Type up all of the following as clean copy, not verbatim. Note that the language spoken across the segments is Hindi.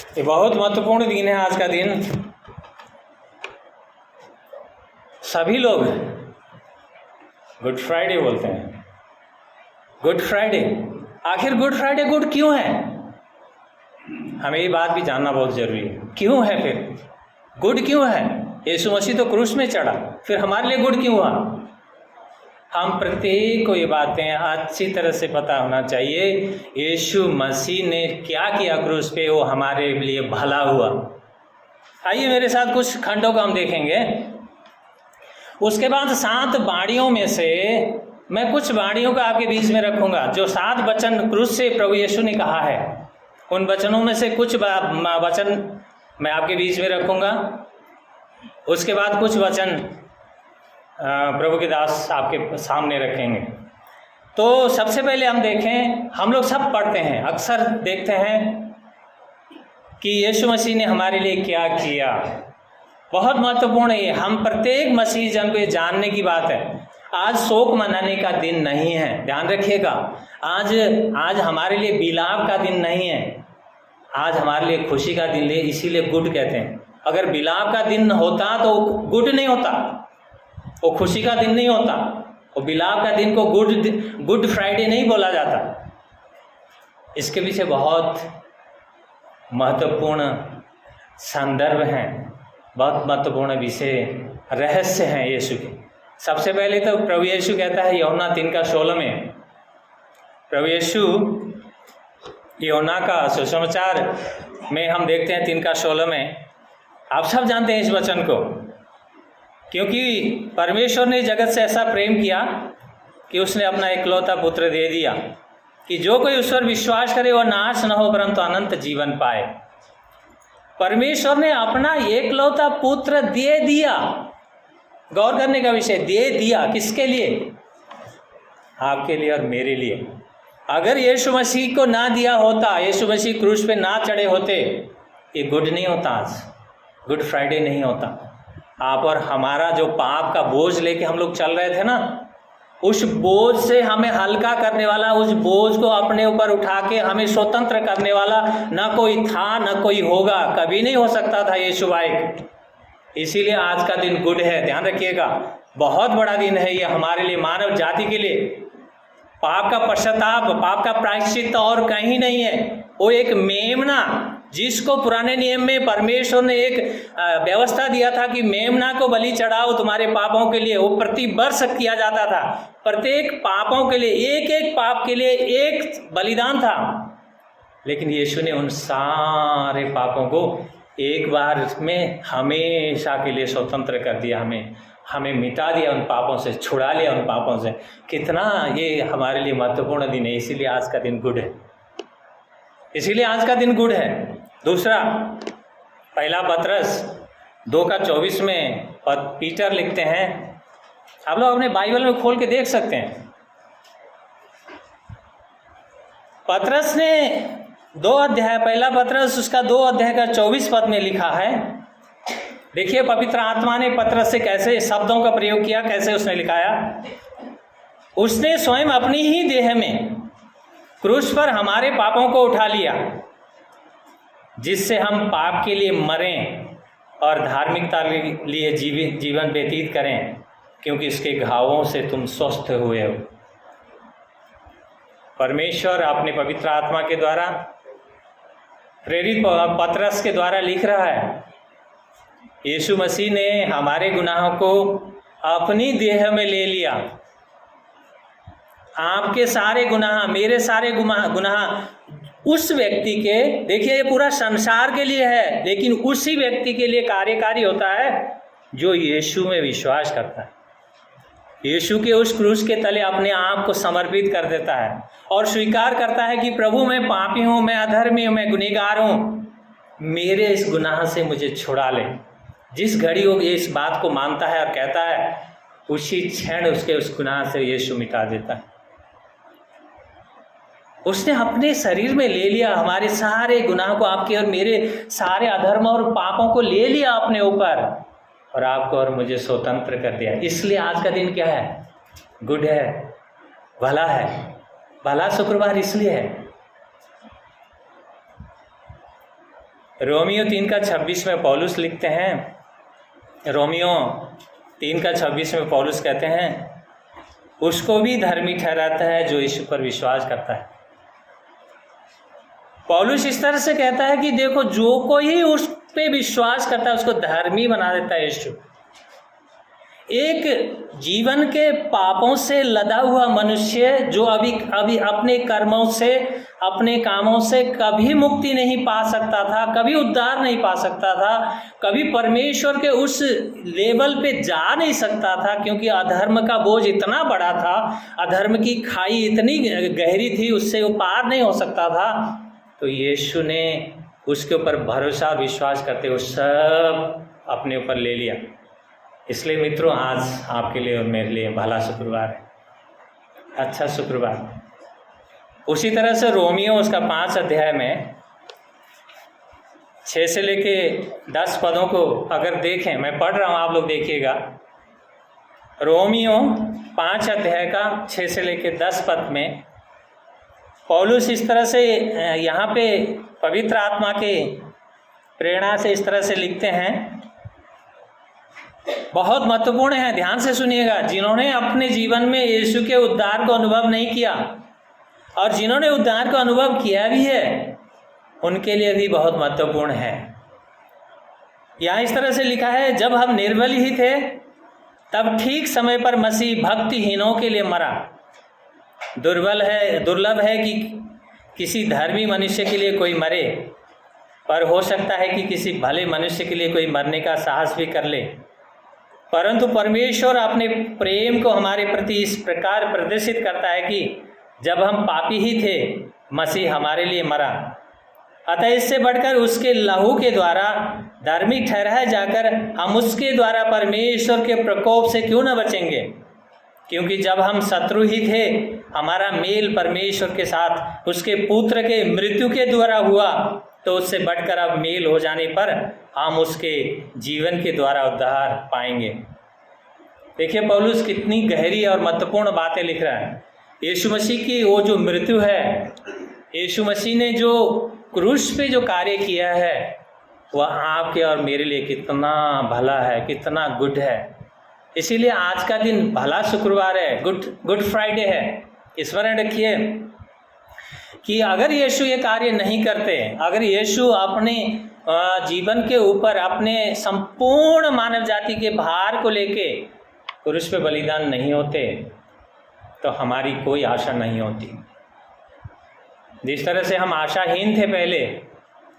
ये बहुत महत्वपूर्ण दिन है आज का दिन। सभी लोग गुड फ्राइडे बोलते हैं। गुड फ्राइडे, आखिर गुड फ्राइडे गुड क्यों है? हमें ये बात भी जानना बहुत जरूरी है। क्यों है फिर गुड क्यों है? यीशु मसीह तो क्रूस में चढ़ा, फिर हमारे लिए गुड क्यों हुआ? हम प्रत्येक को ये बातें अच्छी तरह से पता होना चाहिए। यीशु मसीह ने क्या किया क्रूस पे, वो हमारे लिए भला हुआ। आइए मेरे साथ कुछ खंडों को हम देखेंगे। उसके बाद 7 बाणियों में से मैं कुछ बाणियों को आपके बीच में रखूंगा, जो 7 वचन क्रूस से प्रभु यीशु ने कहा है। उन वचनों में से कुछ वचन मैं आपके बीच में रखूंगा। उसके बाद कुछ वचन प्रभु के दास आपके सामने रखेंगे। तो सबसे पहले हम देखें, हम लोग सब पढ़ते हैं, अक्सर देखते हैं कि यीशु मसीह ने हमारे लिए क्या किया। बहुत महत्वपूर्ण है। हम प्रत्येक मसीह जन को ये जानने की बात है। आज शोक मनाने का दिन नहीं है, ध्यान रखिएगा। आज हमारे लिए विलाप का दिन नहीं है, आज हमारे लिए खुशी का दिन है। इसीलिए गुड कहते हैं। अगर विलाप का दिन होता तो गुड नहीं होता, वो खुशी का दिन नहीं होता। वो विलाप का दिन को गुड फ्राइडे नहीं बोला जाता। इसके पीछे बहुत महत्वपूर्ण संदर्भ हैं, बहुत महत्वपूर्ण विषय रहस्य हैं यीशु के। सबसे पहले तो प्रभु यीशु कहता है यूहन्ना 3:16 में, प्रभु यीशु यूहन्ना का सुसमाचार में हम देखते हैं 3:16 में। आप सब जानते हैं इस वचन को, क्योंकि परमेश्वर ने जगत से ऐसा प्रेम किया कि उसने अपना एकलौता पुत्र दे दिया, कि जो कोई उस पर विश्वास करे वह नाश न हो परंतु अनंत जीवन पाए। परमेश्वर ने अपना एकलौता पुत्र दे दिया। गौर करने का विषय, दे दिया किसके लिए? आपके लिए और मेरे लिए। अगर यीशु मसीह को ना दिया होता, यीशु मसीह क्रूस पे ना चढ़े होते, ये गुड नहीं होता, आज गुड फ्राइडे नहीं होता। आप और हमारा जो पाप का बोझ लेके हम लोग चल रहे थे ना, उस बोझ से हमें हल्का करने वाला, उस बोझ को अपने ऊपर उठा के हमें स्वतंत्र करने वाला ना कोई था, ना कोई होगा, कभी नहीं हो सकता था यीशु भाई। इसीलिए आज का दिन गुड है, ध्यान रखिएगा। बहुत बड़ा दिन है ये हमारे लिए, मानव जाति के लिए। पाप का पश्चाताप, पाप का प्रायश्चित और कहीं नहीं है। वो एक मेमना, जिसको पुराने नियम में परमेश्वर ने एक व्यवस्था दिया था कि मेमना को बलि चढ़ाओ तुम्हारे पापों के लिए, वो प्रति वर्ष किया जाता था। प्रत्येक पापों के लिए, एक एक पाप के लिए एक बलिदान था। लेकिन यीशु ने उन सारे पापों को एक बार में हमेशा के लिए स्वतंत्र कर दिया, हमें मिटा दिया, उन पापों से छुड़ा लिया, उन पापों से। कितना ये हमारे लिए महत्वपूर्ण दिन है। इसीलिए आज का दिन गुड है, इसीलिए आज का दिन गुड है। दूसरा, पहला पतरस 2:24 में पीटर लिखते हैं, आप लोग अपने बाइबल में खोल के देख सकते हैं। पतरस ने 2 अध्याय, पहला पतरस उसका 2 अध्याय का 24 पद में लिखा है। देखिए पवित्र आत्मा ने पतरस से कैसे शब्दों का प्रयोग किया, कैसे उसने लिखाया। उसने स्वयं अपनी ही देह में क्रूस पर हमारे पापों को उठा लिया, जिससे हम पाप के लिए मरें और धार्मिकता के लिए जीवन व्यतीत करें, क्योंकि इसके घावों से तुम स्वस्थ हुए हो। परमेश्वर अपने पवित्र आत्मा के द्वारा प्रेरित पतरस के द्वारा लिख रहा है, यीशु मसीह ने हमारे गुनाहों को अपनी देह में ले लिया। आपके सारे गुनाह, मेरे सारे गुनाह उस व्यक्ति के, देखिए ये पूरा संसार के लिए है, लेकिन उसी व्यक्ति के लिए कार्यकारी होता है जो यीशु में विश्वास करता है, यीशु के उस क्रूस के तले अपने आप को समर्पित कर देता है और स्वीकार करता है कि प्रभु मैं पापी हूँ, मैं अधर्मी हूँ, मैं गुनहगार हूँ, मेरे इस गुनाह से मुझे छुड़ा ले। जिस घड़ी वो इस बात को मानता है और कहता है, उसी क्षण उसके उस गुनाह से यीशु मिटा देता है। उसने अपने शरीर में ले लिया हमारे सारे गुनाह को, आपके और मेरे सारे अधर्म और पापों को ले लिया अपने ऊपर और आपको और मुझे स्वतंत्र कर दिया। इसलिए आज का दिन क्या है? गुड है, भला है। भला शुक्रवार इसलिए है रोमियो 3:26 में पौलुस लिखते हैं, रोमियो 3:26 में पौलुस कहते हैं, उसको भी धर्मी ठहराता है जो यीशु पर विश्वास करता है। पौलुस इस तरह से कहता है कि देखो, जो कोई उस पे विश्वास करता है उसको धर्मी बना देता है यीशु। एक जीवन के पापों से लदा हुआ मनुष्य जो अभी अपने कर्मों से, अपने कामों से कभी मुक्ति नहीं पा सकता था, कभी उद्धार नहीं पा सकता था, कभी परमेश्वर के उस लेवल पे जा नहीं सकता था, क्योंकि अधर्म का बोझ इतना बड़ा था, अधर्म की खाई इतनी गहरी थी, उससे वो पार नहीं हो सकता था। तो यीशु ने उसके ऊपर भरोसा और विश्वास करते हुए सब अपने ऊपर ले लिया। इसलिए मित्रों, आज आपके लिए और मेरे लिए भला शुक्रवार है, अच्छा शुक्रवार। उसी तरह से रोमियो उसका 5 अध्याय में 6 से लेके 10 पदों को अगर देखें, मैं पढ़ रहा हूँ, आप लोग देखिएगा। रोमियो 5 अध्याय का 6 से लेके 10 पद में पौलुस इस तरह से यहाँ पे पवित्र आत्मा के प्रेरणा से इस तरह से लिखते हैं, बहुत महत्वपूर्ण है, ध्यान से सुनिएगा। जिन्होंने अपने जीवन में यीशु के उद्धार को अनुभव नहीं किया और जिन्होंने उद्धार को अनुभव किया भी है, उनके लिए भी बहुत महत्वपूर्ण है। यहाँ इस तरह से लिखा है, जब हम निर्बल ही थे तब ठीक समय पर मसीह भक्तिहीनों के लिए मरा। दुर्लभ है कि किसी धर्मी मनुष्य के लिए कोई मरे, पर हो सकता है कि किसी भले मनुष्य के लिए कोई मरने का साहस भी कर ले। परंतु परमेश्वर अपने प्रेम को हमारे प्रति इस प्रकार प्रदर्शित करता है कि जब हम पापी ही थे, मसीह हमारे लिए मरा। अतः इससे बढ़कर उसके लहू के द्वारा धार्मिक ठहराए जाकर हम उसके द्वारा परमेश्वर के प्रकोप से क्यों न बचेंगे? क्योंकि जब हम शत्रु ही थे, हमारा मेल परमेश्वर के साथ उसके पुत्र के मृत्यु के द्वारा हुआ, तो उससे बढ़कर अब मेल हो जाने पर हम उसके जीवन के द्वारा उद्धार पाएंगे। देखिए पौलुस कितनी गहरी और महत्वपूर्ण बातें लिख रहा है। यीशु मसीह की वो जो मृत्यु है, यीशु मसीह ने जो क्रूस पे जो कार्य किया है, वह आपके और मेरे लिए कितना भला है, कितना गुड है। इसीलिए आज का दिन भला शुक्रवार है, गुड फ्राइडे है। स्मरण रखिए कि अगर यीशु ये कार्य नहीं करते, अगर यीशु अपने जीवन के ऊपर अपने संपूर्ण मानव जाति के भार को लेके क्रूस पे बलिदान नहीं होते, तो हमारी कोई आशा नहीं होती। जिस तरह से हम आशाहीन थे, पहले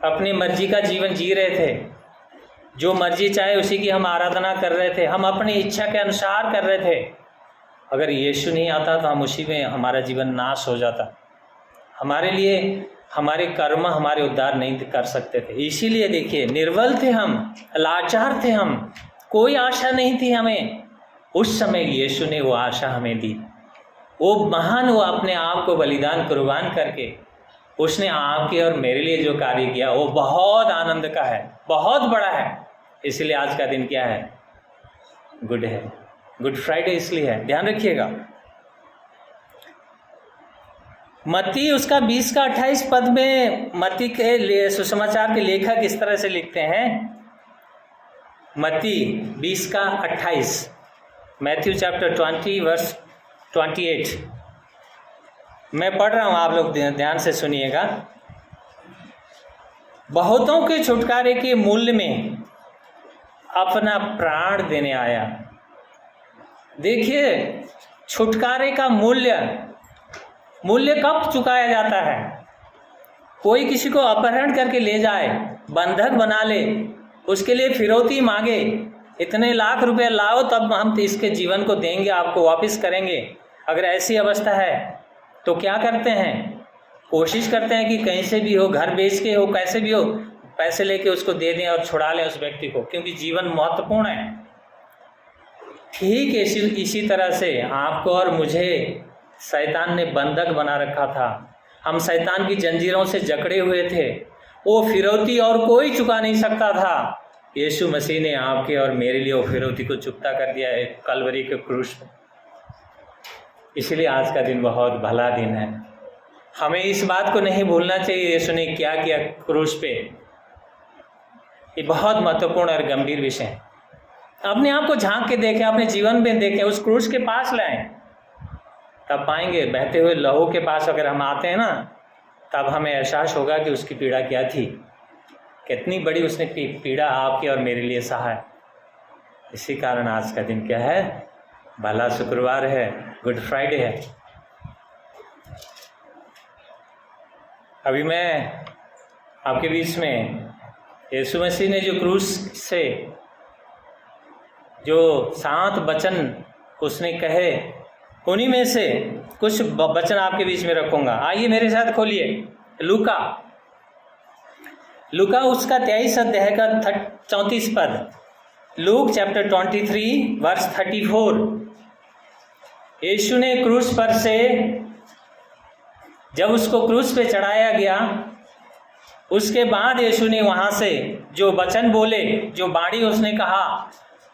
अपनी मर्जी का जीवन जी रहे थे, जो मर्जी चाहे उसी की हम आराधना कर रहे थे, हम अपनी इच्छा के अनुसार कर रहे थे। अगर यीशु नहीं आता तो हम उसी में हमारा जीवन नाश हो जाता। हमारे लिए हमारे कर्म हमारे उद्धार नहीं कर सकते थे। इसीलिए देखिए, निर्बल थे हम, लाचार थे हम, कोई आशा नहीं थी हमें। उस समय यीशु ने वो आशा हमें दी। वो महान, वो अपने आप को बलिदान कुर्बान करके उसने आपके और मेरे लिए जो कार्य किया, वो बहुत आनंद का है, बहुत बड़ा है। इसलिए आज का दिन क्या है? गुड है, गुड फ्राइडे इसलिए है, ध्यान रखिएगा। मत्ती उसका 20 का 28 पद में मत्ती के सुसमाचार के लेखक इस तरह से लिखते हैं, मत्ती 20 का 28, मैथ्यू चैप्टर 20 वर्स 28। मैं पढ़ रहा हूँ, आप लोग ध्यान से सुनिएगा। बहुतों के छुटकारे के मूल्य में अपना प्राण देने आया। देखिए, छुटकारे का मूल्य कब चुकाया जाता है? कोई किसी को अपहरण करके ले जाए, बंधक बना ले, उसके लिए फिरौती मांगे, इतने लाख रुपए लाओ तब हम इसके जीवन को देंगे, आपको वापस करेंगे। अगर ऐसी अवस्था है तो क्या करते हैं? कोशिश करते हैं कि कहीं से भी हो, घर बेच के हो, कैसे भी हो, पैसे लेके उसको दे दें और छुड़ा लें उस व्यक्ति को, क्योंकि जीवन महत्वपूर्ण है। ठीक इसी तरह से आपको और मुझे शैतान ने बंधक बना रखा था। हम शैतान की जंजीरों से जकड़े हुए थे। वो फिरौती और कोई चुका नहीं सकता था। यीशु मसीह ने आपके और मेरे लिए वो फिरौती को चुकता कर दिया है कलवरी के क्रूस पर। इसलिए आज का दिन बहुत भला दिन है। हमें इस बात को नहीं भूलना चाहिए यीशु ने क्या किया क्रूस पे। ये बहुत महत्वपूर्ण और गंभीर विषय है। अपने आप को झांक के देखें, अपने जीवन में देखें, उस क्रूस के पास लाएं, तब पाएंगे। बहते हुए लहू के पास अगर हम आते हैं ना, तब हमें एहसास होगा कि उसकी पीड़ा क्या थी, कितनी बड़ी उसने पीड़ा आपकी और मेरे लिए सहा है। इसी कारण आज का दिन क्या है? भला शुक्रवार है, गुड फ्राइडे है। अभी मैं आपके बीच में यीशु मसीह ने जो क्रूस से जो 7 वचन उसने कहे, उन्हीं में से कुछ वचन आपके बीच में रखूंगा। आइए मेरे साथ खोलिए लूका उसका 23 अध्याय का 34 पद। Luke chapter 23 verse 34। यीशु ने क्रूस पर से, जब उसको क्रूस पे चढ़ाया गया, उसके बाद यीशु ने वहाँ से जो वचन बोले, जो बाणी उसने कहा,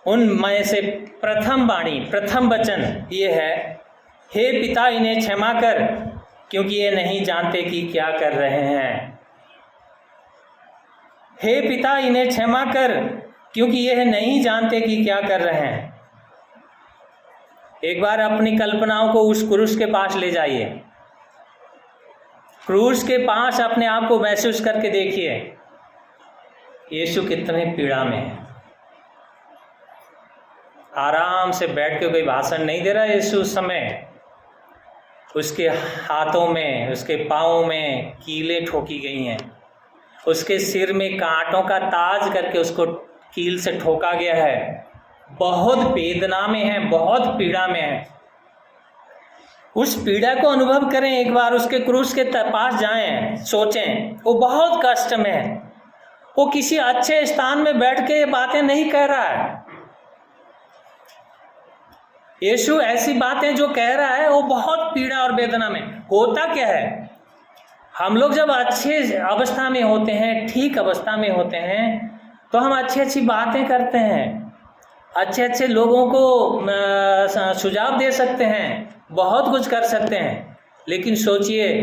उनमें से प्रथम वचन ये है, हे पिता इन्हें क्षमा कर, क्योंकि ये नहीं जानते कि क्या कर रहे हैं। हे पिता इन्हें क्षमा कर, क्योंकि यह नहीं जानते कि क्या कर रहे हैं। एक बार अपनी कल्पनाओं को उस क्रूस के पास ले जाइए, क्रूस के पास अपने आप को महसूस करके देखिए, यीशु कितने पीड़ा में है। आराम से बैठ के कोई भाषण नहीं दे रहा यीशु उस समय। उसके हाथों में, उसके पाँवों में कीलें ठोकी गई हैं, उसके सिर में कांटों का ताज करके उसको कील से ठोका गया है। बहुत वेदना में है, बहुत पीड़ा में है। उस पीड़ा को अनुभव करें, एक बार उसके क्रूस के पास जाएं, सोचें। वो बहुत कष्ट में है, वो किसी अच्छे स्थान में बैठ के ये बातें नहीं कह रहा है। यीशु ऐसी बातें जो कह रहा है वो बहुत पीड़ा और वेदना में। होता क्या है, हम लोग जब अच्छे अवस्था में होते हैं, ठीक अवस्था में होते हैं, तो हम अच्छी अच्छी बातें करते हैं, अच्छे अच्छे लोगों को सुझाव दे सकते हैं, बहुत कुछ कर सकते हैं। लेकिन सोचिए,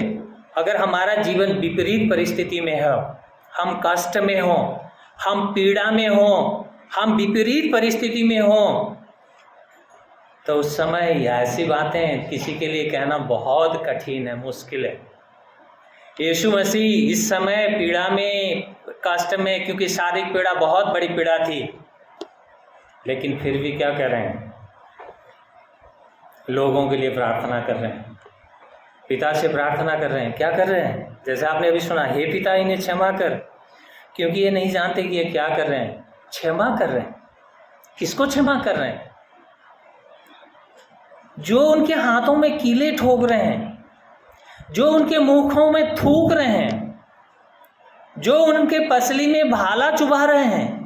अगर हमारा जीवन विपरीत परिस्थिति में हो, हम कष्ट में हो, हम पीड़ा में हो, हम विपरीत परिस्थिति में हो, तो उस समय ऐसी बातें किसी के लिए कहना बहुत कठिन है, मुश्किल है। यीशु मसीह इस समय पीड़ा में, कष्ट में, क्योंकि शारीरिक पीड़ा बहुत बड़ी पीड़ा थी, लेकिन फिर भी क्या कर रहे हैं? लोगों के लिए प्रार्थना कर रहे हैं, पिता से प्रार्थना कर रहे हैं। क्या कर रहे हैं? जैसे आपने अभी सुना, हे पिता इन्हें क्षमा कर, क्योंकि ये नहीं जानते कि ये क्या कर रहे हैं। क्षमा कर रहे हैं। किसको क्षमा कर रहे हैं? जो उनके हाथों में कीले ठोक रहे हैं, जो उनके मुखों में थूक रहे हैं, जो उनके पसली में भाला चुभा रहे हैं,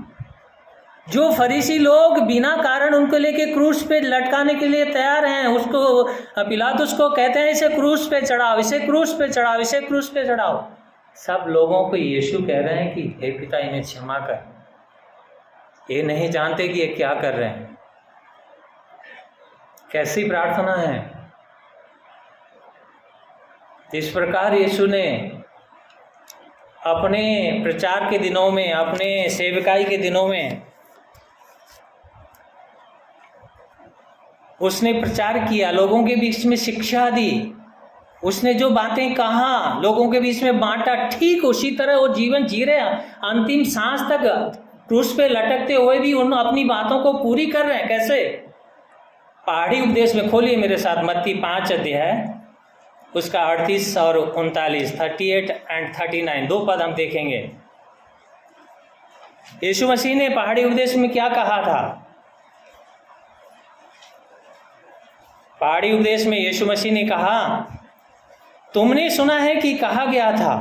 जो फरीसी लोग बिना कारण उनको लेके क्रूस पे लटकाने के लिए तैयार हैं। उसको पिलातुस को कहते हैं, इसे क्रूस पे चढ़ाओ, इसे क्रूस पे चढ़ाओ, इसे क्रूस पे चढ़ाओ। सब लोगों को यीशु कह रहे हैं कि हे पिता इन्हें क्षमा कर, ये नहीं जानते कि ये क्या कर रहे हैं। कैसी प्रार्थना है। इस प्रकार यीशु ने अपने प्रचार के दिनों में, अपने सेवकाई के दिनों में उसने प्रचार किया, लोगों के बीच में शिक्षा दी, उसने जो बातें कहा लोगों के बीच में बांटा। ठीक उसी तरह वो जीवन जी रहे हैं, अंतिम सांस तक क्रूस पे लटकते हुए भी उन अपनी बातों को पूरी कर रहे हैं। कैसे? पहाड़ी उपदेश में खोलिए मेरे साथ, मत्ती 5 अध्याय, उसका 38 और 39, 38 एंड 39, 2 पद हम देखेंगे। यीशु मसीह ने पहाड़ी उपदेश में क्या कहा था? पहाड़ी उपदेश में यीशु मसीह ने कहा, तुमने सुना है कि कहा गया था,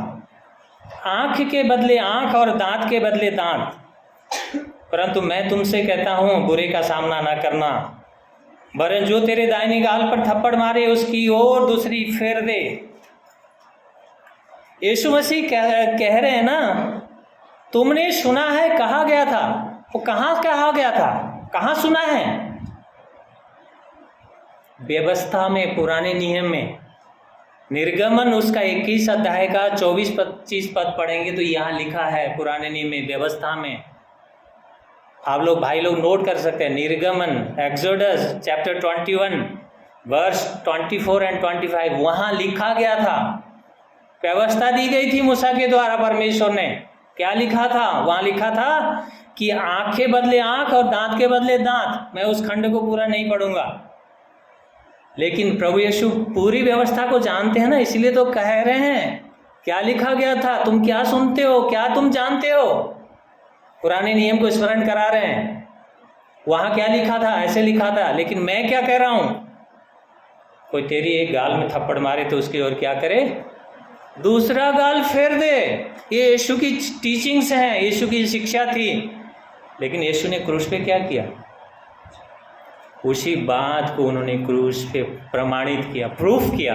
आंख के बदले आंख और दांत के बदले दांत, परंतु मैं तुमसे कहता हूं, बुरे का सामना ना करना, वरन जो तेरे दाहिने गाल पर थप्पड़ मारे उसकी ओर दूसरी फेर दे। यीशु मसीह कह रहे हैं ना, तुमने सुना है, कहा गया था। वो कहाँ कहा गया था? कहाँ सुना है? व्यवस्था में, पुराने नियम में। निर्गमन उसका 21 अध्याय का 24-25 पद पढ़ेंगे तो यहाँ लिखा है, पुराने नियम में, व्यवस्था में, आप लोग भाई लोग नोट कर सकते हैं, निर्गमन एक्सोडस चैप्टर 21 वर्स 24 एंड 25, वहाँ लिखा गया था, व्यवस्था दी गई थी मूसा के द्वारा परमेश्वर ने। क्या लिखा था? वहाँ लिखा था कि आँख के बदले आँख और दांत के बदले दांत। मैं उस खंड को पूरा नहीं पढ़ूंगा, लेकिन प्रभु यीशु पूरी व्यवस्था को जानते हैं ना, इसलिए तो कह रहे हैं क्या लिखा गया था, तुम क्या सुनते हो, क्या तुम जानते हो। पुराने नियम को स्मरण करा रहे हैं, वहां क्या लिखा था, ऐसे लिखा था। लेकिन मैं क्या कह रहा हूं, कोई तेरी एक गाल में थप्पड़ मारे तो उसकी और क्या करे, दूसरा गाल फेर दे। ये यीशु की टीचिंग्स हैं, यीशु की शिक्षा थी। लेकिन यीशु ने क्रूस पे क्या किया, उसी बात को उन्होंने क्रूस पे प्रमाणित किया, प्रूफ किया।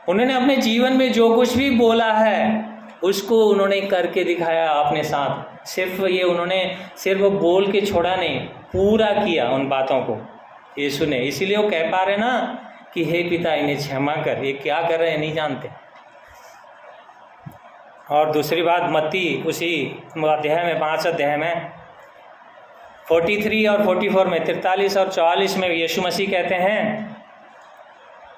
उन्होंने अपने जीवन में जो कुछ भी बोला है उसको उन्होंने करके दिखाया अपने साथ। सिर्फ ये उन्होंने सिर्फ बोल के छोड़ा नहीं, पूरा किया उन बातों को यीशु ने। इसीलिए वो कह पा रहे ना कि हे पिता इन्हें क्षमा कर, ये क्या कर रहे हैं नहीं जानते। और दूसरी बात, मत्ती उसी अध्याय में 5 अध्याय में 43 और 44 में 43 और 44 में यीशु मसीह कहते हैं,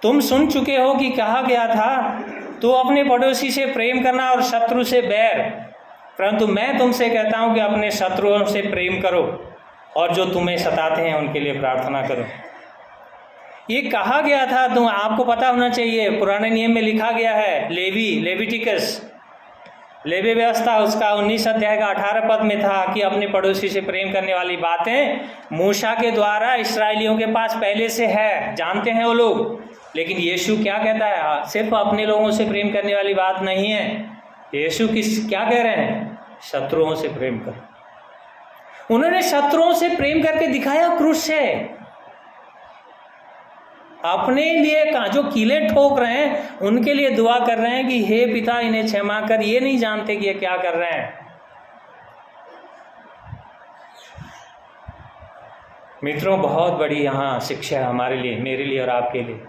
तुम सुन चुके हो कि कहा गया था तू अपने पड़ोसी से प्रेम करना और शत्रु से बैर, परंतु मैं तुमसे कहता हूं कि अपने शत्रुओं से प्रेम करो और जो तुम्हें सताते हैं उनके लिए प्रार्थना करो। ये कहा गया था, तो आपको पता होना चाहिए, पुराने नियम में लिखा गया है, लेविटिकस लेवी व्यवस्था उसका 19 अध्याय का 18 पद में था कि अपने पड़ोसी से प्रेम करने वाली बातें मूसा के द्वारा इस्राएलियों के पास पहले से है, जानते हैं वो लोग। लेकिन यीशु क्या कहता है, सिर्फ अपने लोगों से प्रेम करने वाली बात नहीं है। यीशु क्या कह रहे हैं, शत्रुओं से प्रेम करो। उन्होंने शत्रुओं से प्रेम करके दिखाया क्रूस से। अपने लिए जो कीले ठोक रहे हैं उनके लिए दुआ कर रहे हैं कि हे पिता इन्हें क्षमा कर, ये नहीं जानते कि ये क्या कर रहे हैं। मित्रों, बहुत बड़ी यहाँ शिक्षा है हमारे लिए, मेरे लिए और आपके लिए।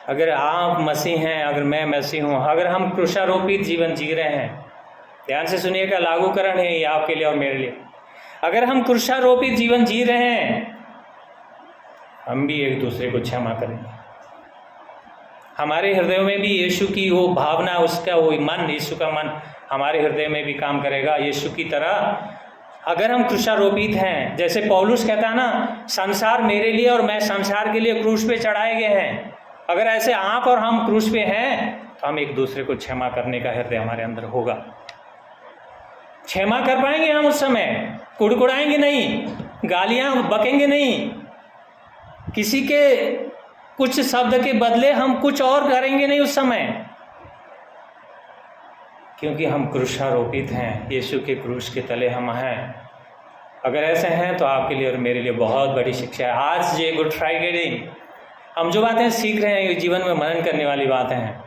अगर आप मसीह हैं, अगर मैं मसीह हूँ, अगर हम क्रूसारोपित जीवन जी रहे हैं, ध्यान से सुनिएगा, लागूकरण है ये आपके लिए और मेरे लिए। अगर हम क्रूसारोपित जीवन जी रहे हैं, हम भी एक दूसरे को क्षमा करेंगे। हमारे हृदय में भी यीशु की वो भावना, उसका वो मन, यीशु का मन हमारे हृदय में भी काम करेगा यीशु की तरह। अगर हम क्रूसारोपित हैं, जैसे पौलुस कहता है ना, संसार मेरे लिए और मैं संसार के लिए क्रूस पे चढ़ाए गए हैं। अगर ऐसे आप और हम क्रूस पे हैं तो हम एक दूसरे को क्षमा करने का हृदय हमारे अंदर होगा। क्षमा कर पाएंगे हम उस समय, कुड़कुड़ाएंगे नहीं, गालियां बकेंगे नहीं, किसी के कुछ शब्द के बदले हम कुछ और करेंगे नहीं उस समय, क्योंकि हम क्रूसारोपित हैं, यीशु के क्रूस के तले हम हैं। अगर ऐसे हैं तो आपके लिए और मेरे लिए बहुत बड़ी शिक्षा है। आज ये गुड फ्राइडे हम जो बातें सीख रहे हैं ये जीवन में मनन करने वाली बातें हैं।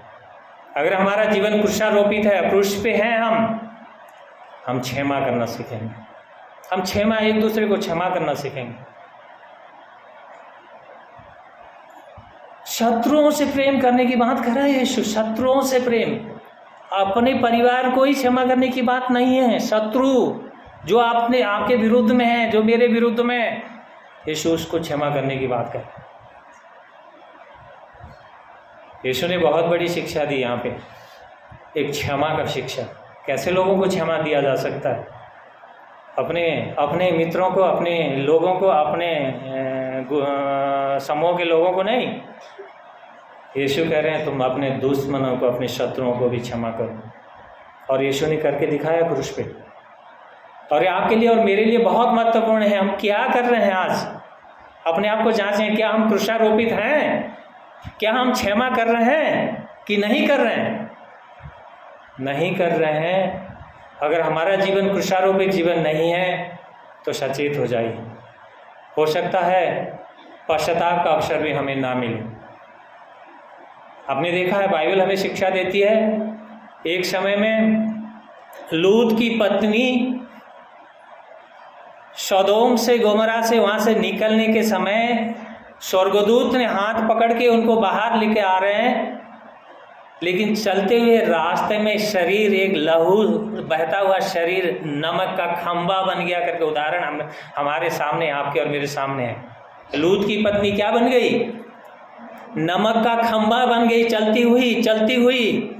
अगर हमारा जीवन क्रूसारोपित है, क्रूस पे हैं हम क्षमा करना सीखेंगे। हम एक दूसरे को क्षमा करना सीखेंगे। शत्रुओं से प्रेम करने की बात कर रहा है यीशु, शत्रुओं से प्रेम। अपने परिवार को ही क्षमा करने की बात नहीं है, शत्रु जो आपके विरुद्ध में है, जो मेरे विरुद्ध में है, यीशु उसको क्षमा करने की बात कर रहा है। यीशु ने बहुत बड़ी शिक्षा दी यहाँ पे, एक क्षमा का शिक्षा। कैसे लोगों को क्षमा दिया जा सकता है, अपने मित्रों को, अपने लोगों को, अपने समूह के लोगों को नहीं। यीशु कह रहे हैं तुम अपने दुश्मनों को, अपने शत्रुओं को भी क्षमा करो। और यीशु ने करके दिखाया क्रूस पे। और ये आपके लिए और मेरे लिए बहुत महत्वपूर्ण है। हम क्या कर रहे हैं आज, अपने आप को जांचें। क्या हम क्रूसारोपित हैं? क्या हम क्षमा कर रहे हैं कि नहीं कर रहे हैं? नहीं कर रहे हैं। अगर हमारा जीवन क्रूसारोपित जीवन नहीं है तो सचेत हो जाइए। हो सकता है पश्चाताप का अवसर भी हमें ना मिले। आपने देखा है, बाइबल हमें शिक्षा देती है, एक समय में लूत की पत्नी सदोम से, गोमरा से, वहाँ से निकलने के समय स्वर्गदूत ने हाथ पकड़ के उनको बाहर लेके आ रहे हैं लेकिन चलते हुए रास्ते में शरीर एक लहू बहता हुआ शरीर नमक का खंबा बन गया करके उदाहरण हमारे सामने, आपके और मेरे सामने है। लूत की पत्नी क्या बन गई? नमक का खंबा बन गई। चलती हुई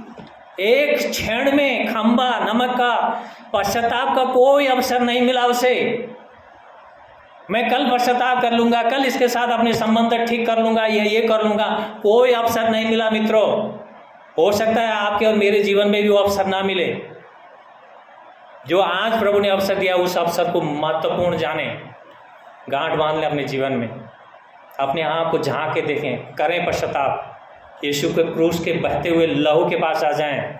एक क्षण में खंबा नमक का, पश्चाताप का कोई अवसर नहीं मिला उसे। मैं कल पश्चाताप कर लूंगा, कल इसके साथ अपने संबंध ठीक कर लूंगा, ये कर लूंगा, कोई अवसर नहीं मिला मित्रों। हो सकता है आपके और मेरे जीवन में भी वो अवसर ना मिले। जो आज प्रभु ने अवसर दिया उस अवसर को महत्वपूर्ण जाने, गांठ बांध लें अपने जीवन में, अपने आप को झांक के देखें, करें पश्चाताप, यीशु के क्रूस के बहते हुए लहू के पास आ जाएं।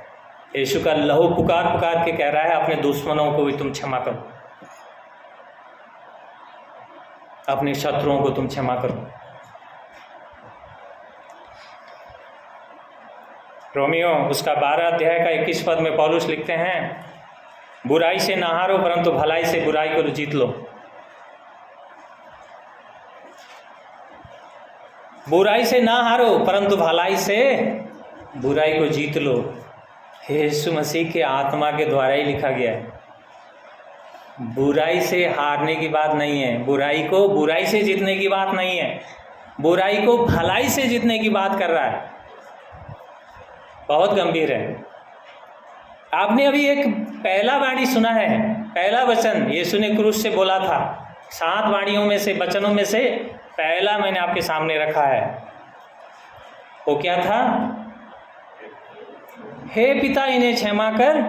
यीशु का लहू पुकार पुकार के कह रहा है अपने दुश्मनों को भी तुम क्षमा करो, अपने शत्रुओं को तुम क्षमा करो। रोमियो उसका 12 अध्याय का 21 पद में पौलुस लिखते हैं, बुराई से ना हारो परंतु भलाई से बुराई को जीत लो। बुराई से ना हारो परंतु भलाई से बुराई को जीत लो। यीशु मसीह के आत्मा के द्वारा ही लिखा गया है। बुराई से हारने की बात नहीं है, बुराई से जीतने की बात नहीं है, बुराई को भलाई से जीतने की बात कर रहा है। बहुत गंभीर है। आपने अभी एक पहला वाणी सुना है, पहला वचन यीशु ने क्रूस से बोला था। 7 वाणियों में से, वचनों में से पहला मैंने आपके सामने रखा है। वो क्या था? हे पिता इन्हें क्षमा कर,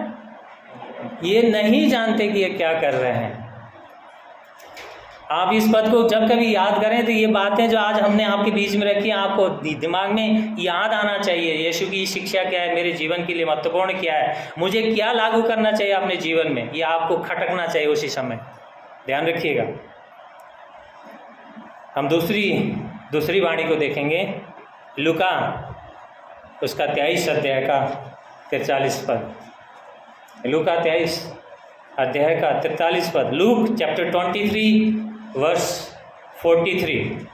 ये नहीं जानते कि ये क्या कर रहे हैं। आप इस पद को जब कभी याद करें तो ये बातें जो आज हमने आपके बीच में रखी, आपको दिमाग में याद आना चाहिए। यीशु की शिक्षा क्या है, मेरे जीवन के लिए महत्वपूर्ण क्या है, मुझे क्या लागू करना चाहिए अपने जीवन में, ये आपको खटकना चाहिए उसी समय। ध्यान रखिएगा। हम दूसरी वाणी को देखेंगे, लूका उसका 23 अध्याय का 43 पद। लूका 23 अध्याय का 43 पद। Luke chapter 23 verse 43।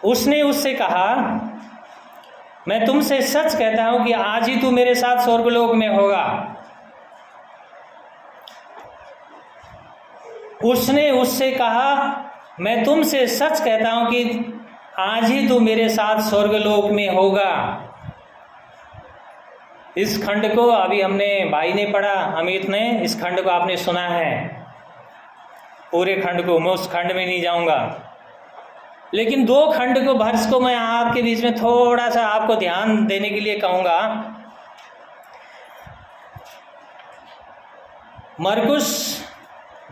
उसने उससे कहा, मैं तुमसे सच कहता हूं कि आज ही तू मेरे साथ स्वर्गलोक में होगा। उसने उससे कहा, मैं तुमसे सच कहता हूं कि आज ही तू मेरे साथ स्वर्गलोक में होगा। इस खंड को अभी हमने, भाई ने पढ़ा, अमित ने, इस खंड को आपने सुना है, पूरे खंड को। मैं उस खंड में नहीं जाऊंगा, लेकिन 2 खंड को, वर्ष को मैं आपके बीच में थोड़ा सा आपको ध्यान देने के लिए कहूंगा। मरकुस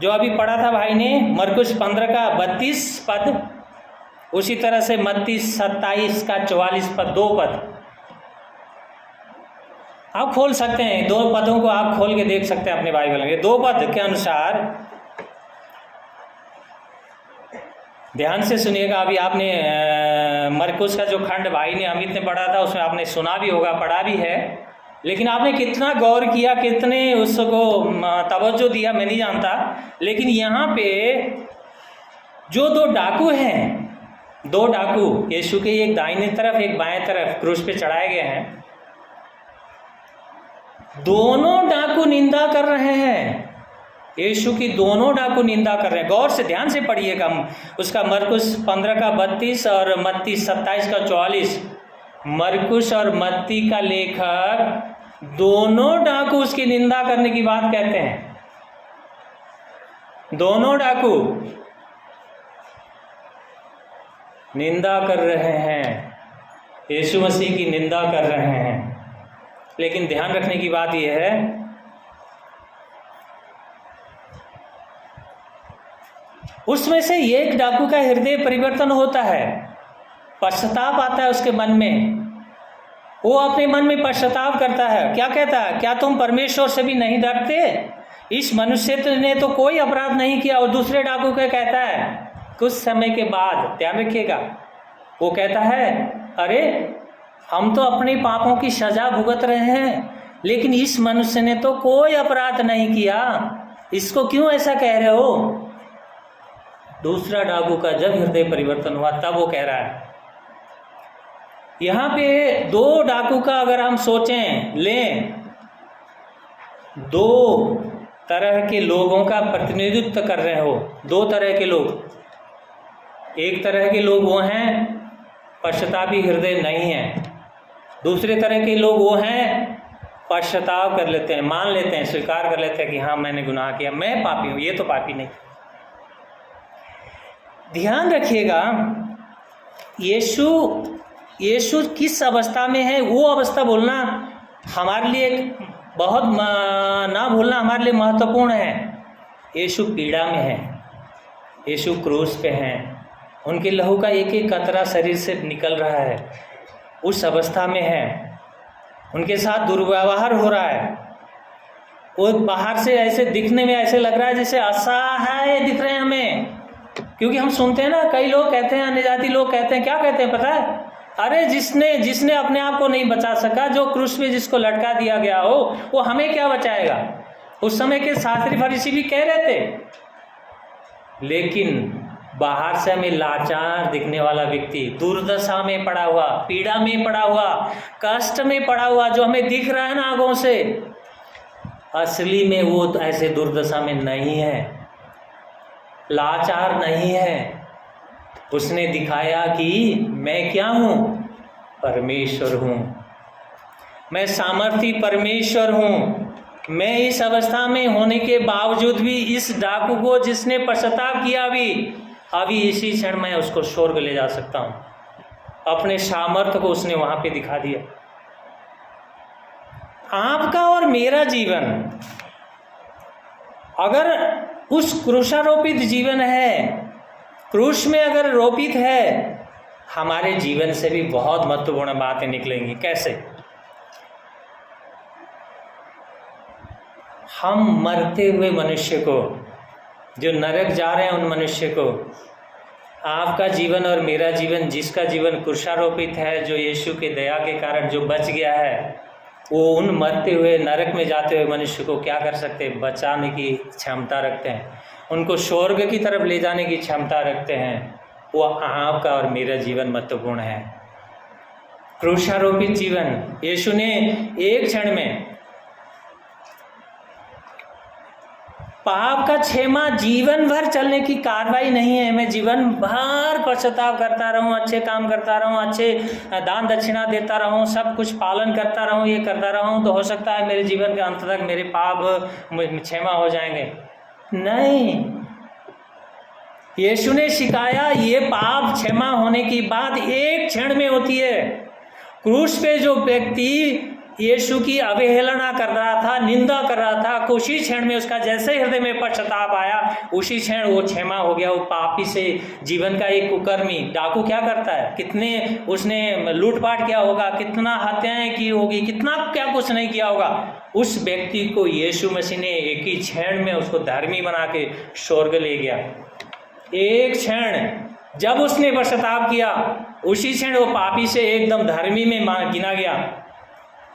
जो अभी पढ़ा था भाई ने, मरकुस 15 का 32 पद, उसी तरह से मत्ती 27 का 44 पद, 2 पद आप खोल सकते हैं। 2 पदों को आप खोल के देख सकते हैं अपने बाइबल में। 2 पद के अनुसार ध्यान से सुनिएगा। अभी आपने मरकुस का जो खंड भाई ने, अमित ने पढ़ा था, उसमें आपने सुना भी होगा, पढ़ा भी है, लेकिन आपने कितना गौर किया, कितने उसको तवज्जो दिया मैं नहीं जानता। लेकिन यहाँ पे जो 2 डाकू हैं, 2 डाकू यीशु के, एक दाहिनी तरफ एक बाएं तरफ क्रूस पे चढ़ाए गए हैं, दोनों डाकू निंदा कर रहे हैं यीशु की। दोनों डाकू निंदा कर रहे हैं। गौर से ध्यान से पढ़िएगा उसका, मरकुस 15 का 32 और मत्ती 27 का 44। मरकुस और मत्ती का लेखक दोनों डाकू उसकी निंदा करने की बात कहते हैं। दोनों डाकू निंदा कर रहे हैं, यीशु मसीह की निंदा कर रहे हैं। लेकिन ध्यान रखने की बात यह है, उसमें से एक डाकू का हृदय परिवर्तन होता है, पश्चाताप आता है उसके मन में, वो अपने मन में पश्चाताप करता है। क्या कहता है? क्या तुम परमेश्वर से भी नहीं डरते? इस मनुष्य ने तो कोई अपराध नहीं किया। और दूसरे डाकू को कहता है कुछ समय के बाद, ध्यान रखिएगा, वो कहता है, अरे हम तो अपने पापों की सजा भुगत रहे हैं, लेकिन इस मनुष्य ने तो कोई अपराध नहीं किया, इसको क्यों ऐसा कह रहे हो? दूसरा डाकू का जब हृदय परिवर्तन हुआ तब वो कह रहा है, यहाँ पे दो डाकू का अगर हम सोचें लें, दो तरह के लोगों का प्रतिनिधित्व कर रहे हो, दो तरह के लोग। एक तरह के लोग वो हैं पश्चातापी हृदय नहीं है, दूसरे तरह के लोग वो हैं पश्चाताप कर लेते हैं, मान लेते हैं, स्वीकार कर लेते हैं कि हाँ मैंने गुनाह किया, मैं पापी हूँ, ये तो पापी नहीं। ध्यान रखिएगा, यीशु किस अवस्था में है, वो अवस्था बोलना हमारे लिए बहुत ना भूलना हमारे लिए महत्वपूर्ण है। यीशु पीड़ा में है, यीशु क्रूस पे हैं, उनके लहू का एक एक कतरा शरीर से निकल रहा है, उस अवस्था में है, उनके साथ दुर्व्यवहार हो रहा है। वो बाहर से ऐसे दिखने में ऐसे लग रहा है जैसे असहाय दिख रहे हैं हमें, क्योंकि हम सुनते हैं ना, कई लोग कहते हैं, अन्य जाति लोग कहते हैं, क्या कहते हैं पता है, अरे जिसने अपने आप को नहीं बचा सका, जो क्रूस पे जिसको लटका दिया गया हो, वो हमें क्या बचाएगा। उस समय के शास्त्री फरीसी भी कह रहे थे। लेकिन बाहर से हमें लाचार दिखने वाला व्यक्ति, दुर्दशा में पड़ा हुआ, पीड़ा में पड़ा हुआ, कष्ट में पड़ा हुआ, जो हमें दिख रहा है ना आंखों से, असली में वो ऐसे दुर्दशा में नहीं है, लाचार नहीं है। उसने दिखाया कि मैं क्या हूँ, परमेश्वर हूँ, मैं सामर्थी परमेश्वर हूँ। मैं इस अवस्था में होने के बावजूद भी इस डाकू को जिसने पश्चाताप किया अभी इसी क्षण मैं उसको स्वर्ग ले जा सकता हूँ। अपने सामर्थ्य को उसने वहाँ पे दिखा दिया। आपका और मेरा जीवन अगर उस क्रूसारोपित जीवन है, क्रूस में अगर रोपित है, हमारे जीवन से भी बहुत महत्वपूर्ण बातें निकलेंगी। कैसे? हम मरते हुए मनुष्य को, जो नरक जा रहे हैं उन मनुष्य को, आपका जीवन और मेरा जीवन, जिसका जीवन क्रूसारोपित है, जो यीशु के दया के कारण जो बच गया है, वो उन मरते हुए नरक में जाते हुए मनुष्य को क्या कर सकते हैं, बचाने की क्षमता रखते हैं, उनको स्वर्ग की तरफ ले जाने की क्षमता रखते हैं। वो आपका और मेरा जीवन महत्वपूर्ण है। क्रूसारोपित जीवन, यीशु ने एक क्षण में पाप का क्षमा जीवन भर चलने की कार्रवाई नहीं है। मैं जीवन भर पश्चाताप करता रहूं, अच्छे काम करता रहूं, अच्छे दान दक्षिणा देता रहूं, सब कुछ पालन करता रहूं, ये करता रहूं, तो हो सकता है मेरे जीवन के अंत तक मेरे पाप क्षमा हो जाएंगे। नहीं, यीशु ने सिखाया ये पाप क्षमा होने की बात एक क्षण में होती है। क्रूस पे जो व्यक्ति यीशु की अवहेलना कर रहा था, निंदा कर रहा था, उसी क्षण में उसका जैसे हृदय में पश्चाताप आया, उसी क्षण वो क्षमा हो गया। वो पापी से जीवन का एक कुकर्मी डाकू क्या करता है, कितने उसने लूटपाट किया होगा, कितना हत्याएं की होगी, कितना क्या कुछ नहीं किया होगा, उस व्यक्ति को यीशु मसीह ने एक ही क्षण में उसको धर्मी बना के स्वर्ग ले गया। एक क्षण जब उसने पश्चाताप किया, उसी क्षण वो पापी से एकदम धर्मी में गिना गया।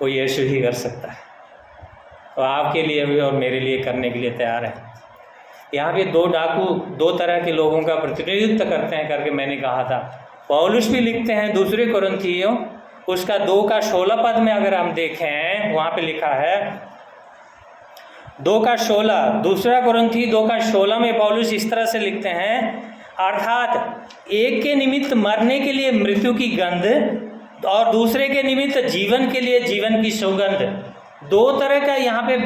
वो यीशु ही कर सकता है, तो आपके लिए भी और मेरे लिए करने के लिए तैयार है। यहाँ पे दो डाकू दो तरह के लोगों का प्रतिनिधित्व करते हैं करके मैंने कहा था। पौलुस भी लिखते हैं दूसरे कुरिन्थियों उसका 2:16 में अगर हम देखें, वहाँ पे लिखा है 2:16, दूसरा कुरिन्थी 2:16 में पौलुस इस तरह से लिखते हैं, अर्थात एक के निमित्त मरने के लिए मृत्यु की गंध और दूसरे के निमित्त जीवन के लिए जीवन की सुगंध। दो तरह का यहाँ पे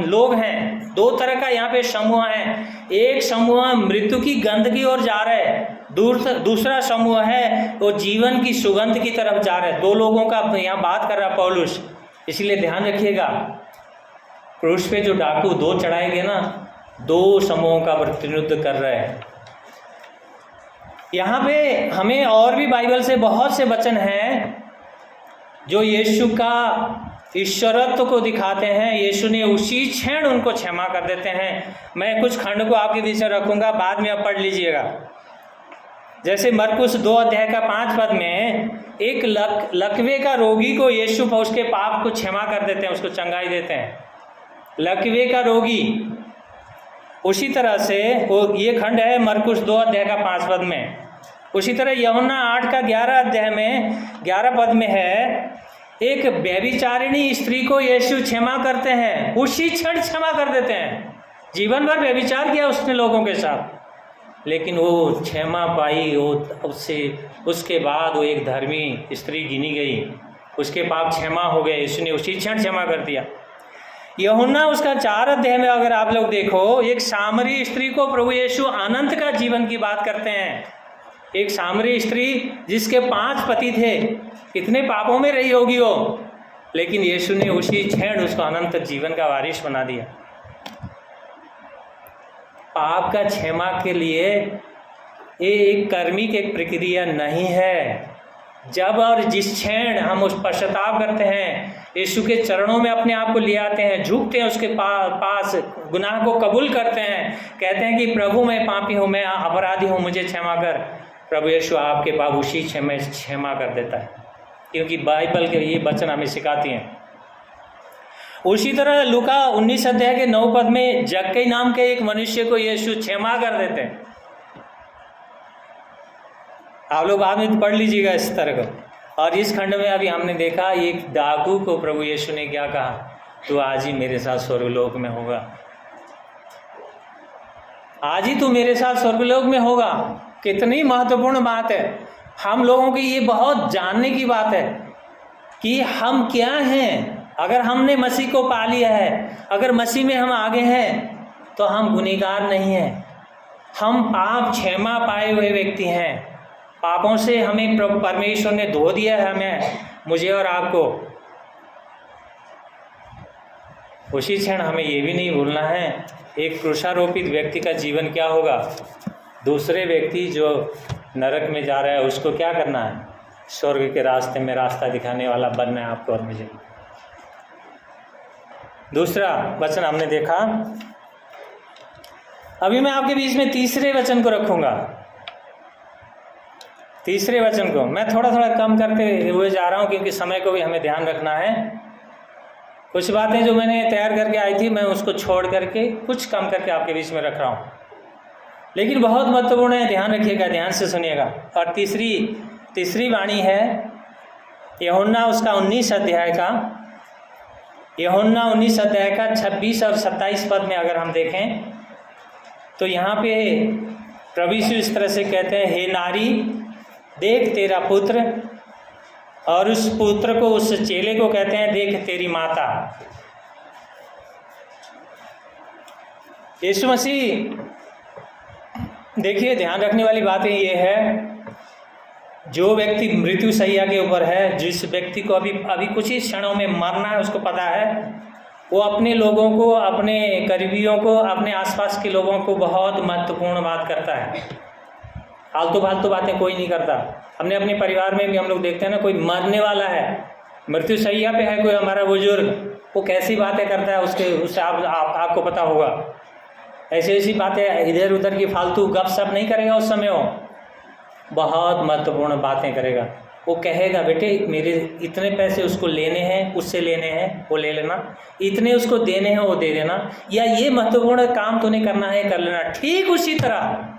लोग हैं, दो तरह का यहाँ पे समूह है। एक समूह मृत्यु की गंध की ओर जा रहे हैं, दूसरा समूह है वो जीवन की सुगंध की तरफ जा रहे हैं। दो लोगों का यहाँ बात कर रहा है पौलुस, इसलिए ध्यान रखिएगा। क्रूस पे जो डाकू दो चढ़ाए गए ना, दो समूहों का प्रतिनिधित्व कर रहे हैं। यहाँ पे हमें और भी बाइबल से बहुत से वचन हैं जो यीशु का ईश्वरत्व को दिखाते हैं। यीशु ने उसी क्षण उनको क्षमा कर देते हैं। मैं कुछ खंड को आपके बीच में रखूंगा, बाद में आप पढ़ लीजिएगा। जैसे मरकुस 2:5 में एक लकवे का रोगी को यीशु उसके पाप को क्षमा कर देते हैं, उसको चंगाई देते हैं। लकवे का रोगी, उसी तरह से वो ये खंड है मरकुस 2:5 में। उसी तरह यूहन्ना 8 का 11 अध्याय में 11 पद में है, एक व्यभिचारिणी स्त्री को यीशु क्षमा करते हैं, उसी क्षण क्षमा कर देते हैं। जीवन भर व्यभिचार किया उसने लोगों के साथ, लेकिन वो क्षमा पाई, वो उसके बाद वो एक धर्मी स्त्री गिनी गई, उसके पाप क्षमा हो गए, उसने उसी क्षण क्षमा कर दिया। यूहन्ना उसका 4 अध्याय में अगर आप लोग देखो, एक सामरी स्त्री को प्रभु यीशु अनंत का जीवन की बात करते हैं। एक सामरी स्त्री जिसके 5 पति थे, कितने पापों में रही होगी वो, लेकिन यीशु ने उसी क्षण उसको अनंत जीवन का वारिस बना दिया। पाप का क्षमा के लिए ये एक कर्मिक एक प्रक्रिया नहीं है। जब और जिस क्षण हम उस पश्चाताप करते हैं, यीशु के चरणों में अपने आप को ले आते हैं, झुकते हैं उसके पास, गुनाह को कबूल करते हैं, कहते हैं कि प्रभु मैं पापी हूँ, मैं अपराधी हूँ, मुझे क्षमा कर, प्रभु यीशु आपके पाप उसी क्षमा कर देता है, क्योंकि बाइबल के ये वचन हमें सिखाती हैं। उसी तरह लूका 19 अध्याय के 9 पद में जक्कई नाम के एक मनुष्य को यीशु क्षमा कर देते हैं। आप लोग बाद में पढ़ लीजिएगा इस तरह का। और इस खंड में अभी हमने देखा, एक डाकू को प्रभु यीशु ने क्या कहा, तू आज ही मेरे साथ स्वर्गलोक में होगा, आज ही तू मेरे साथ स्वर्गलोक में होगा। कितनी महत्वपूर्ण बात है। हम लोगों की ये बहुत जानने की बात है कि हम क्या हैं। अगर हमने मसीह को पा लिया है, अगर मसीह में हम आगे हैं, तो हम गुनहगार नहीं हैं, हम पाप क्षमा पाए हुए व्यक्ति हैं। पापों से हमें परमेश्वर ने धो दिया है, हमें, मुझे और आपको। उसी क्षण हमें ये भी नहीं भूलना है, एक क्रूसारोपित व्यक्ति का जीवन क्या होगा। दूसरे व्यक्ति जो नरक में जा रहा है उसको क्या करना है, स्वर्ग के रास्ते में रास्ता दिखाने वाला बनना है आपको और मुझे। दूसरा वचन हमने देखा। अभी मैं आपके बीच में तीसरे वचन को रखूंगा। तीसरे वचन को मैं थोड़ा थोड़ा कम करते हुए जा रहा हूं, क्योंकि समय को भी हमें ध्यान रखना है। कुछ बातें जो मैंने तैयार करके आई थी, मैं उसको छोड़ करके कुछ कम करके आपके बीच में रख रहा हूं, लेकिन बहुत महत्वपूर्ण है, ध्यान रखिएगा, ध्यान से सुनिएगा। और तीसरी वाणी है यूहन्ना उसका 19 अध्याय का, यूहन्ना 19 अध्याय का 26 और 27 पद में अगर हम देखें तो यहाँ पे प्रभु यीशु इस तरह से कहते हैं, हे नारी देख तेरा पुत्र, और उस पुत्र को, उस चेले को कहते हैं, देख तेरी माता। यीशु मसीह, देखिए ध्यान रखने वाली बातें ये है, जो व्यक्ति मृत्यु शैया के ऊपर है, जिस व्यक्ति को अभी कुछ ही क्षणों में मरना है, उसको पता है, वो अपने लोगों को, अपने करीबियों को, अपने आसपास के लोगों को बहुत महत्वपूर्ण बात करता है। फालतू बातें कोई नहीं करता। हमने अपने परिवार में भी हम लोग देखते हैं ना, कोई मरने वाला है, मृत्यु शैया पे है कोई हमारा बुजुर्ग, वो कैसी बातें करता है, उससे आपको पता होगा। ऐसी बातें इधर उधर की फालतू गपशप नहीं करेगा उस समय, वो बहुत महत्वपूर्ण बातें करेगा। वो कहेगा, बेटे मेरे इतने पैसे उसको लेने हैं, उससे लेने हैं, वो ले लेना, इतने उसको देने हैं, वो दे देना, या ये महत्वपूर्ण काम तूने करना है, कर लेना। ठीक उसी तरह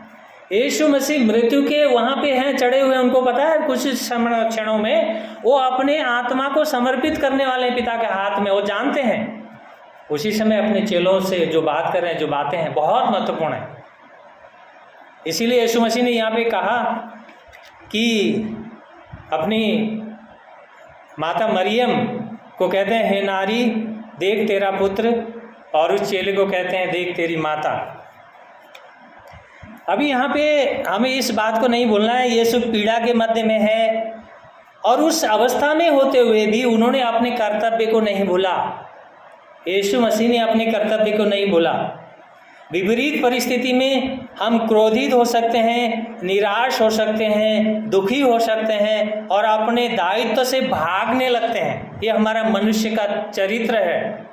यीशु मसीह मृत्यु के वहाँ पे हैं, चढ़े हुए, उनको पता है कुछ क्षणों में वो अपने आत्मा को समर्पित करने वाले पिता के हाथ में, वो जानते हैं। उसी समय अपने चेलों से जो बात कर रहे हैं, जो बातें हैं, बहुत महत्वपूर्ण है। इसीलिए यीशु मसीह ने यहाँ पे कहा कि अपनी माता मरियम को कहते हैं, हे नारी देख तेरा पुत्र, और उस चेले को कहते हैं, देख तेरी माता। अभी यहाँ पे हमें इस बात को नहीं भूलना है, यीशु पीड़ा के मध्य में है, और उस अवस्था में होते हुए भी उन्होंने अपने कर्तव्य को नहीं भूला। यीशु मसीह ने अपने कर्तव्य को नहीं भूला। विपरीत परिस्थिति में हम क्रोधित हो सकते हैं, निराश हो सकते हैं, दुखी हो सकते हैं, और अपने दायित्व से भागने लगते हैं। ये हमारा मनुष्य का चरित्र है।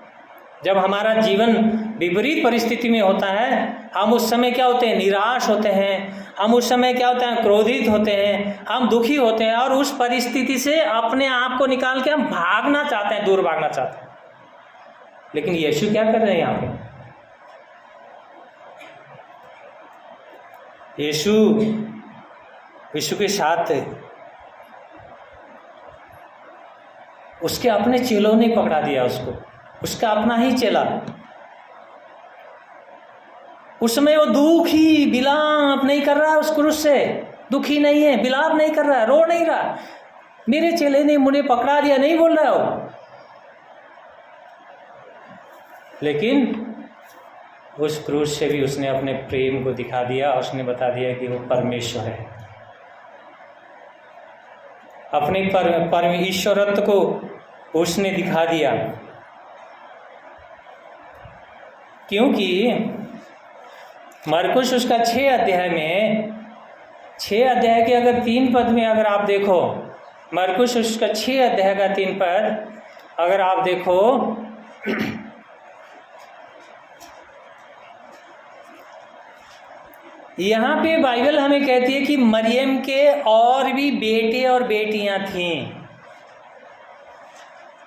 जब हमारा जीवन विपरीत परिस्थिति में होता है, हम उस समय क्या होते हैं, निराश होते हैं, हम उस समय क्या होते हैं, क्रोधित होते हैं, हम दुखी होते हैं, और उस परिस्थिति से अपने आप को निकाल के हम भागना चाहते हैं, दूर भागना चाहते हैं। लेकिन यीशु क्या कर रहे हैं यहाँ पे? यीशु यीशु के साथ उसके अपने चेलों ने पकड़ा दिया उसको, उसका अपना ही चेला। उसमें वो दुखी विलाप नहीं कर रहा, उस क्रूस से दुखी नहीं है, विलाप नहीं कर रहा, रो नहीं रहा, मेरे चेले ने मुझे पकड़ा दिया, नहीं बोल रहा हो। लेकिन उस क्रूस से भी उसने अपने प्रेम को दिखा दिया, उसने बता दिया कि वो परमेश्वर है। अपने ईश्वरत्व को उसने दिखा दिया, क्योंकि मरकुस उसका 6 अध्याय में, 6 अध्याय के अगर 3 पद में अगर आप देखो, मरकुस उसका 6 अध्याय का 3 पद अगर आप देखो, यहाँ पे बाइबल हमें कहती है कि मरियम के और भी बेटे और बेटियां थीं।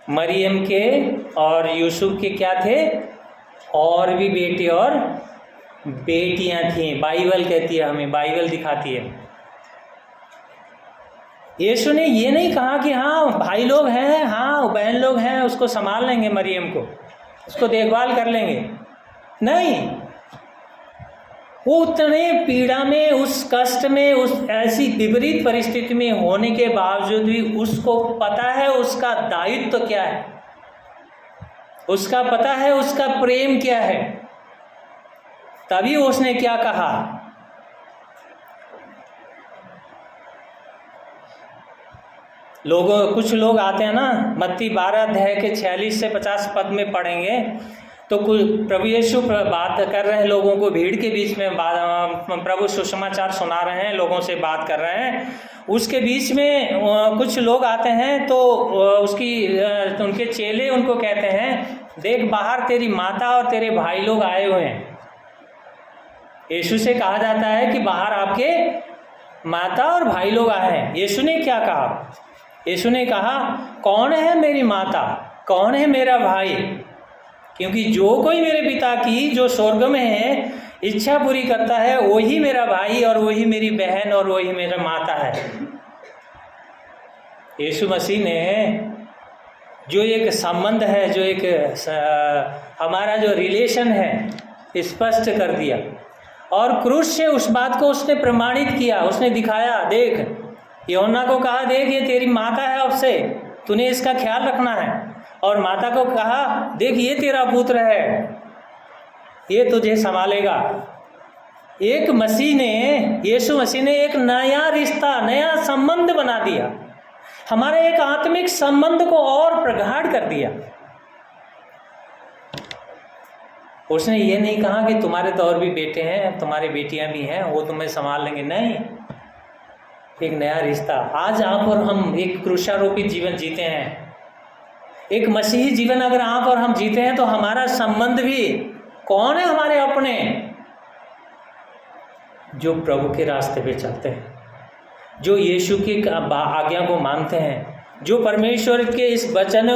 मरियम के और यूसुफ के क्या थे? और भी बेटे और बेटियां थीं। बाइबल कहती है, हमें बाइबल दिखाती है। यीशु ने ये नहीं कहा कि हाँ भाई लोग हैं, हाँ बहन लोग हैं, उसको संभाल लेंगे, मरियम को, उसको देखभाल कर लेंगे। नहीं, वो उतने पीड़ा में, उस कष्ट में, उस ऐसी विपरीत परिस्थिति में होने के बावजूद भी उसको पता है उसका दायित्व तो क्या है, उसका पता है उसका प्रेम क्या है। तभी उसने क्या कहा, कुछ लोग आते हैं ना, मत्ती 12 अध्याय के 46 से 50 पद में पढ़ेंगे तो प्रभु यीशु बात कर रहे हैं लोगों को, भीड़ के बीच में प्रभु सुसमाचार सुना रहे हैं, लोगों से बात कर रहे हैं। उसके बीच में कुछ लोग आते हैं तो उनके चेले उनको कहते हैं, देख बाहर तेरी माता और तेरे भाई लोग आए हुए हैं। यीशु से कहा जाता है कि बाहर आपके माता और भाई लोग आए हैं। यीशु ने क्या कहा? यीशु ने कहा, कौन है मेरी माता, कौन है मेरा भाई? क्योंकि जो कोई मेरे पिता की जो स्वर्ग में है इच्छा पूरी करता है, वही मेरा भाई और वही मेरी बहन और वही मेरा माता है। यीशु मसीह ने जो एक संबंध है, जो एक हमारा जो रिलेशन है स्पष्ट कर दिया, और क्रूस से उस बात को उसने प्रमाणित किया, उसने दिखाया। देख, यूहन्ना को कहा, देख ये तेरी माता है, अब से तूने इसका ख्याल रखना है। और माता को कहा, देख ये तेरा पुत्र है, ये तुझे संभालेगा। एक मसीह ने, यीशु मसीह ने एक नया रिश्ता, नया संबंध बना दिया, हमारे एक आत्मिक संबंध को और प्रगाढ़ कर दिया। उसने ये नहीं कहा कि तुम्हारे तो और भी बेटे हैं, तुम्हारी बेटियां भी हैं, वो तुम्हें संभाल लेंगे। नहीं, एक नया रिश्ता। आज आप और हम एक क्रूसारोपित जीवन जीते हैं, एक मसीही जीवन अगर आप और हम जीते हैं तो हमारा संबंध भी, कौन है हमारे अपने? जो प्रभु के रास्ते पे चलते हैं, जो यीशु की आज्ञा को मानते हैं, जो परमेश्वर के इस वचन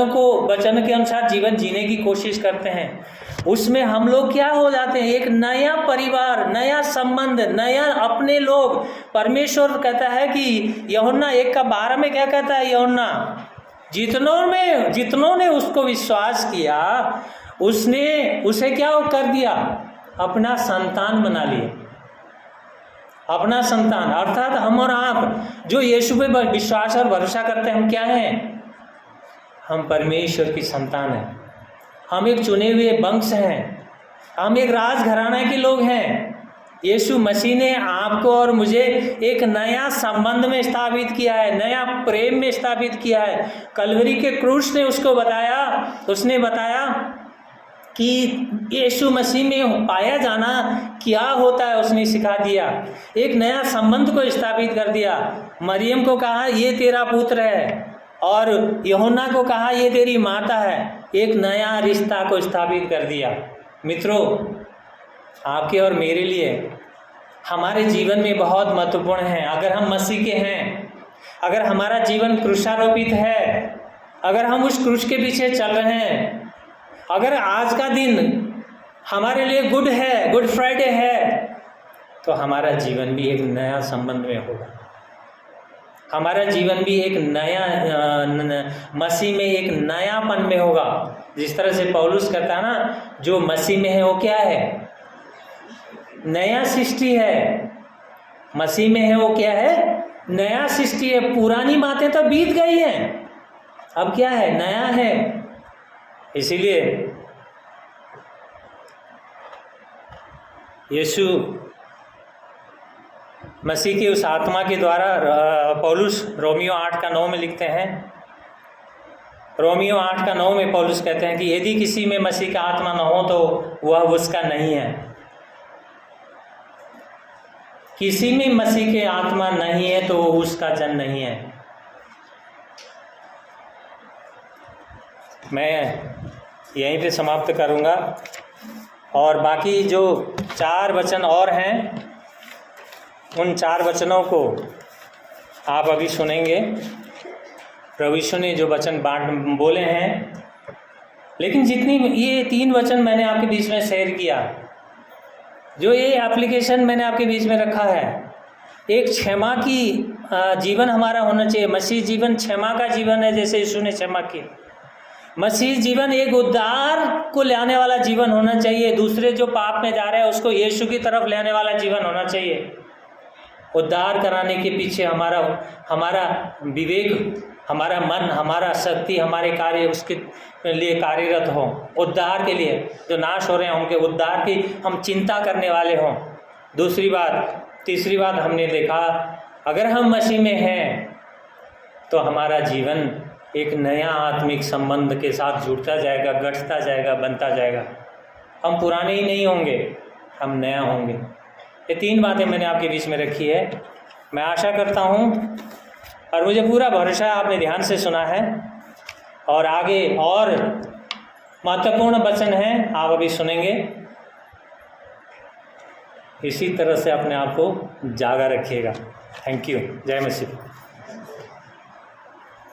के अनुसार जीवन जीने की कोशिश करते हैं, उसमें हम लोग क्या हो जाते हैं? एक नया परिवार, नया संबंध, नया अपने लोग। परमेश्वर कहता है कि यूहन्ना 1:12 में क्या कहता है? यूहन्ना, जितनों ने उसको विश्वास किया, उसने उसे क्या कर दिया? अपना संतान बना लिया, अपना संतान। अर्थात हम और आप जो यीशु पे विश्वास और भरोसा करते हैं, हम क्या हैं? हम परमेश्वर की संतान हैं, हम एक चुने हुए वंश हैं, हम एक राजघराना के लोग हैं। यीशु मसीह ने आपको और मुझे एक नया संबंध में स्थापित किया है, नया प्रेम में स्थापित किया है। कलवरी के क्रूस ने उसको बताया, उसने बताया कि यीशु मसीह में पाया जाना क्या होता है, उसने सिखा दिया, एक नया संबंध को स्थापित कर दिया। मरियम को कहा ये तेरा पुत्र है, और यूहन्ना को कहा ये तेरी माता है। एक नया रिश्ता को स्थापित कर दिया। मित्रों, आपके और मेरे लिए हमारे जीवन में बहुत महत्वपूर्ण है। अगर हम मसीह के हैं, अगर हमारा जीवन क्रूसारोपित है, अगर हम उस क्रूस के पीछे चल रहे हैं, अगर आज का दिन हमारे लिए गुड है, गुड फ्राइडे है, तो हमारा जीवन भी एक नया संबंध में होगा। हमारा जीवन भी एक नया मसीह में एक नयापन में होगा। जिस तरह से पौलुस कहता है ना, जो मसीह में है वो क्या है? नया सृष्टि है। मसीह में है वो क्या है? नया सृष्टि है। पुरानी बातें तो बीत गई हैं, अब क्या है? नया है। इसीलिए यीशु मसीह की उस आत्मा के द्वारा, पौलुस रोमियो 8:9 में लिखते हैं, रोमियो 8:9 में पौलुस कहते हैं कि यदि किसी में मसीह का आत्मा न हो तो वह उसका नहीं है। किसी में मसीह के आत्मा नहीं है तो वो उसका जन नहीं है। मैं यहीं पे समाप्त करूंगा और बाकी जो 4 वचन और हैं उन 4 वचनों को आप अभी सुनेंगे। प्रभु यीशु ने जो वचन बोले हैं, लेकिन जितनी ये 3 वचन मैंने आपके बीच में शेयर किया, जो ये एप्लीकेशन मैंने आपके बीच में रखा है, एक क्षमा की जीवन हमारा होना चाहिए। मसीह जीवन क्षमा का जीवन है, जैसे यीशु ने क्षमा की। मसीह जीवन एक उद्धार को लाने वाला जीवन होना चाहिए। दूसरे जो पाप में जा रहे हैं उसको यीशु की तरफ लाने वाला जीवन होना चाहिए। उद्धार कराने के पीछे हमारा विवेक, हमारा मन, हमारा शक्ति, हमारे कार्य उसके लिए कार्यरत हों। उद्धार के लिए जो नाश हो रहे हैं उनके उद्धार की हम चिंता करने वाले हों। तीसरी बात हमने देखा, अगर हम मसीह में हैं तो हमारा जीवन एक नया आत्मिक संबंध के साथ जुड़ता जाएगा, गढ़ता जाएगा, बनता जाएगा। हम पुराने ही नहीं होंगे, हम नया होंगे। ये 3 बातें मैंने आपके बीच में रखी है। मैं आशा करता हूँ और मुझे पूरा भरोसा है आपने ध्यान से सुना है, और आगे और महत्वपूर्ण वचन हैं आप अभी सुनेंगे। इसी तरह से अपने आप को जागा रखिएगा। Thank you. जय मसीह।